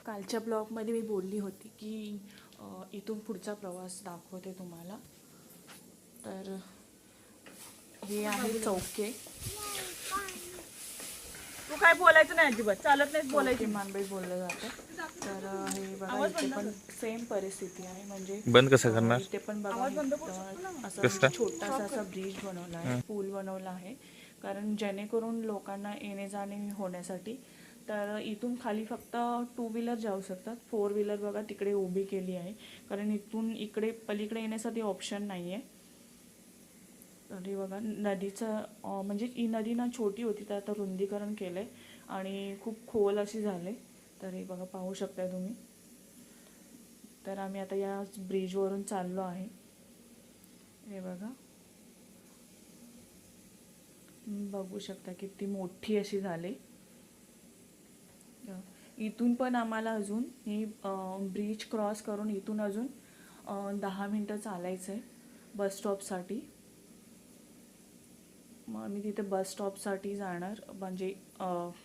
कालच्या ब्लॉगमध्ये मी बोलली होती की इथून पुढचा प्रवास दाखवते तुम्हाला. तर हे आहे चौके. तू काय बोलायचं नाही अजिबात, चालत नाही बोलायची. मानबाई बोललं जातं. तर हे बघा इथे पण सेम परिस्थिती आहे. म्हणजे बंद कसं करणार? इथे पण बघा असं कसं? छोटासा असा ब्रिज बनवला आहे, पूल बनवला आहे, कारण जेणेकरून लोकांना येणे जाणे होण्यासाठी. तर इथून खाली फक्त 2 व्हीलर जाऊ शकतात. 4 व्हीलर बघा तिकडे उभी केली आहे, कारण इथून इकडे पलीकडे येण्यासाठी ऑप्शन नाही आहे. तरी बघा नदीचं म्हणजे ही नदी ना छोटी होती, तर आता रुंदीकरण केलं आहे आणि खूप खोल अशी झाले. तर हे बघा पाहू शकताय तुम्ही. तर आम्ही आता या ब्रिजवरून चाललो आहे. हे बघा बघू शकता किती मोठी अशी झाली. इथून पण आम्हाला अजून ही ब्रिज क्रॉस करून इथून अजून 10 मिनटं चालायचं आहे बस स्टॉपसाठी. मग आम्ही तिथे बस स्टॉपसाठी जाणार, म्हणजे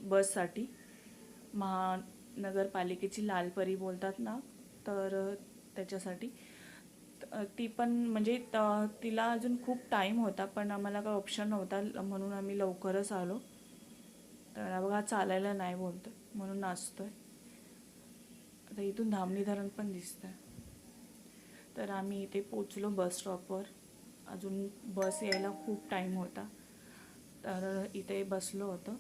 बससाठी. महानगरपालिकेची लालपरी बोलतात ना, तर त्याच्यासाठी. ती पण म्हणजे तिला अजून खूप टाईम होता, पण आम्हाला काही ऑप्शन नव्हता म्हणून आम्ही लवकरच आलो. तर बघा चालायला नाही बोलतो म्हणून नाचतोय. आता इथून धामणी धरण पण दिसतंय. तर आम्ही इथे पोचलो बस स्टॉपवर. अजून बस यायला खूप टाईम होता, तर इथे बसलो होतो.